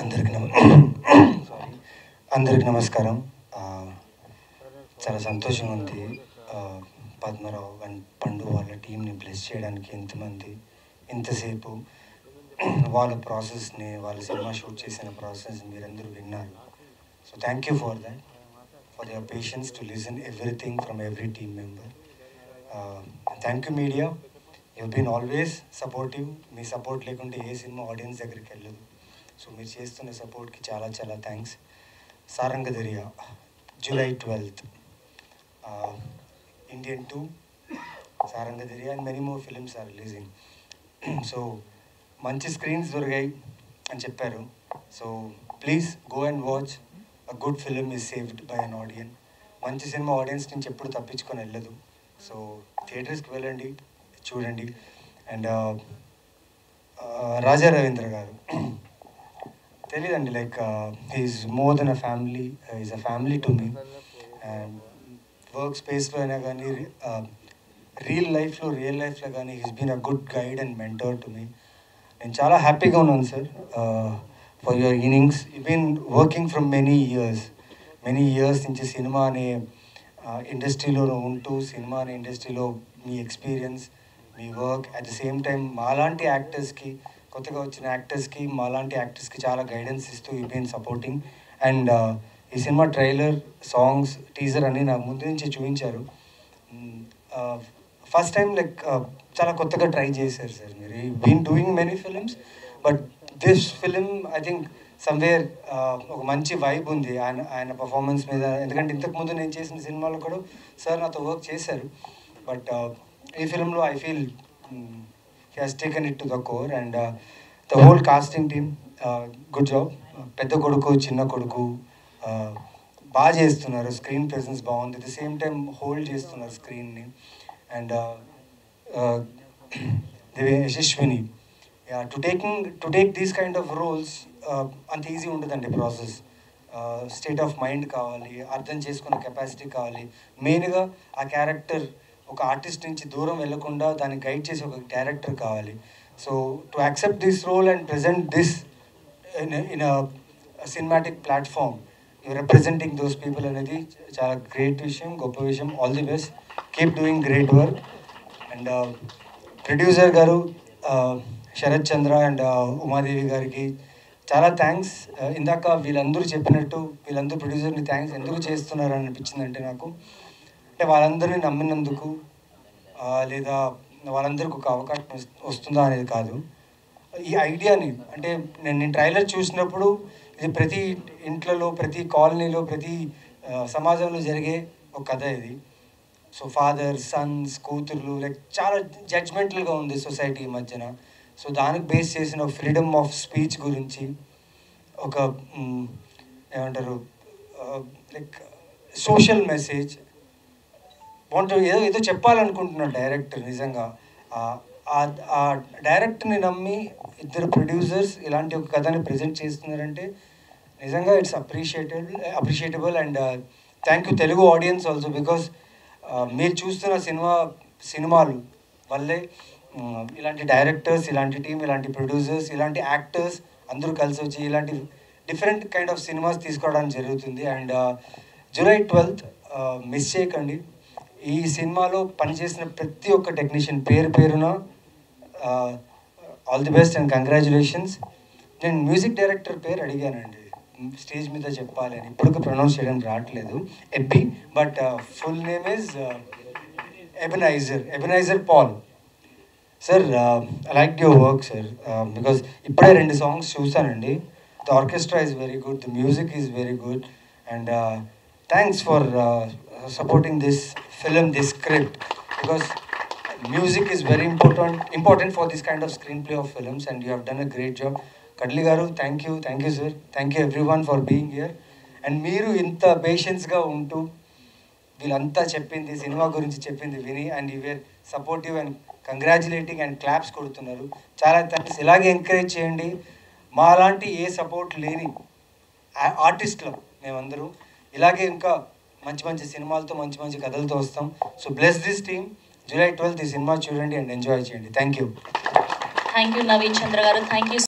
అందరికి సారీ అందరికి నమస్కారం. చాలా సంతోషంగా ఉంది పద్మరావు అండ్ పండు వాళ్ళ టీంని బ్లెస్ చేయడానికి ఎంతమంది ఇంతసేపు వాళ్ళ ప్రాసెస్ని వాళ్ళ సినిమా షూట్ చేసిన ప్రాసెస్ మీరందరూ విన్నారు. So thank you for that, for your patience to listen everything from every team member. Thank you media, you been always supportive. మీ సపోర్ట్ లేకుంటే ఏ సినిమా ఆడియన్స్ దగ్గరికి వెళ్ళదు. సో మీరు చేస్తున్న సపోర్ట్కి చాలా చాలా thanks. Saranga Dariya July 12th, Indian 2, Saranga Dariya and many more films are releasing. So మంచి స్క్రీన్స్ దొరికాయి అని చెప్పారు. So please go and watch. A good film is saved by an audience. మంచి సినిమా ఆడియన్స్ నుంచి ఎప్పుడు తప్పించుకొని వెళ్ళదు. సో థియేటర్స్కి వెళ్ళండి, చూడండి. అండ్ రాజా రవీంద్ర గారు తెలీదండి, like he's more than a family. Is a family to me. And work స్పేస్లో అయినా కానీ రియల్ లైఫ్లో కానీ he's been a good guide and mentor to me. నేను చాలా హ్యాపీగా ఉన్నాను sir for your innings. You been working from many years నుంచి సినిమా అనే ఇండస్ట్రీలో ఉంటూ సినిమా అనే ఇండస్ట్రీలో మీ ఎక్స్పీరియన్స్, మీ work, at the same time మాలాంటి యాక్టర్స్కి, కొత్తగా వచ్చిన యాక్టర్స్కి, మాలాంటి యాక్టర్స్కి చాలా గైడెన్స్ ఇస్తూ యూ బీన్ సపోర్టింగ్. అండ్ ఈ సినిమా ట్రైలర్, సాంగ్స్, టీజర్ అన్నీ నాకు ముందు నుంచి చూపించారు. ఫస్ట్ టైం లైక్ చాలా కొత్తగా ట్రై చేశారు సార్ మీరు. Been doing many films, but this film I think somewhere ఒక మంచి వైబ్ ఉంది ఆయన పర్ఫార్మెన్స్ మీద. ఎందుకంటే ఇంతకుముందు నేను చేసిన సినిమాలో కూడా సార్ నాతో వర్క్ చేశారు. బట్ ఈ ఫిలింలో I feel he has taken it to the core, and the whole casting team, good job. పెద్ద కొడుకు, చిన్న కొడుకు బాగా చేస్తున్నారు. స్క్రీన్ ప్రెసెన్స్ బాగుంది. At the same time hold చేస్తున్నారు స్క్రీన్ని. And Yashaswini, to take these kind of roles అంత ఈజీ ఉంటుందండి ప్రాసెస్. స్టేట్ ఆఫ్ మైండ్ కావాలి, అర్థం చేసుకునే కెపాసిటీ కావాలి. మెయిన్గా ఆ క్యారెక్టర్ ఒక ఆర్టిస్ట్ నుంచి దూరం వెళ్లకుండా దాన్ని గైడ్ చేసే ఒక డైరెక్టర్ కావాలి. So to accept this role and present this in cinematic platform, you representing those people అనేది చాలా గ్రేట్ విషయం, గొప్ప విషయం. All the best, keep doing great work. And producer గారు శరత్ చంద్ర అండ్ ఉమాదేవి గారికి చాలా థ్యాంక్స్. ఇందాక వీళ్ళందరూ చెప్పినట్టు వీళ్ళందరూ ప్రొడ్యూసర్ని థ్యాంక్స్ ఎందుకు చేస్తున్నారని అనిపించిందంటే నాకు, అంటే వాళ్ళందరినీ నమ్మినందుకు లేదా వాళ్ళందరికీ ఒక అవకాశం వస్తుందా అనేది కాదు. ఈ ఐడియాని, అంటే నేను ట్రైలర్ చూసినప్పుడు ఇది ప్రతి ఇంట్లలో, ప్రతి కాలనీలో, ప్రతి సమాజంలో జరిగే ఒక కథ ఇది. సో ఫాదర్, సన్స్, కూతుర్లు, లైక్ చాలా జడ్జ్మెంటల్గా ఉంది సొసైటీ ఈ మధ్యన. సో దానికి బేస్ చేసిన ఫ్రీడమ్ ఆఫ్ స్పీచ్ గురించి ఒక ఏమంటారు లైక్ సోషల్ మెసేజ్ ఏదో చెప్పాలనుకుంటున్నాడు డైరెక్టర్. నిజంగా ఆ డైరెక్టర్ని నమ్మి ఇద్దరు ప్రొడ్యూసర్స్ ఇలాంటి ఒక కథని ప్రజెంట్ చేస్తున్నారంటే నిజంగా it's appreciable. And thank you Telugu audience also, because మీరు చూస్తున్న సినిమాలు వల్లే ఇలాంటి డైరెక్టర్స్, ఇలాంటి టీం, ఇలాంటి ప్రొడ్యూసర్స్, ఇలాంటి యాక్టర్స్ అందరూ కలిసి వచ్చి ఇలాంటి డిఫరెంట్ కైండ్ ఆఫ్ సినిమాస్ తీసుకోవడానికి జరుగుతుంది. అండ్ July 12th మిస్ చేయకండి. ఈ సినిమాలో పనిచేసిన ప్రతి ఒక్క టెక్నీషియన్ పేరున all the best and congratulations. నేను మ్యూజిక్ డైరెక్టర్ పేరు అడిగానండి స్టేజ్ మీద చెప్పాలి అని, ఇప్పటికీ ప్రొనౌన్స్ చేయడం రావట్లేదు, Ebby, but full name is Ebenezer Paul. Sir I like your work sir, because ఇప్పుడే 2 సాంగ్స్ చూసానండి. The orchestra is very good, the music is very good. And thanks for supporting this film, this script, because music is very important for this kind of screenplay of films, and you have done a great job. Kadli garu, thank you sir, thank you everyone for being here. And మీరు ఇంత పేషెన్స్గా ఉంటూ వీళ్ళంతా చెప్పింది cinema గురించి చెప్పింది విని, and you were supportive and congratulating and claps కొడుతున్నారు. చాలా థ్యాంక్స్. ఇలాగే ఎంకరేజ్ చేయండి. మా లాంటి ఏ సపోర్ట్ లేని ఆర్టిస్టులు మేమందరూ ఇలాగే ఇంకా మంచి సినిమాలతో మంచి కథలతో వస్తాం. So bless this team. July 12th ఈ సినిమా చూడండి అండ్ ఎంజాయ్ చేయండి. Thank you. Naveen Chandra garu. Thank you.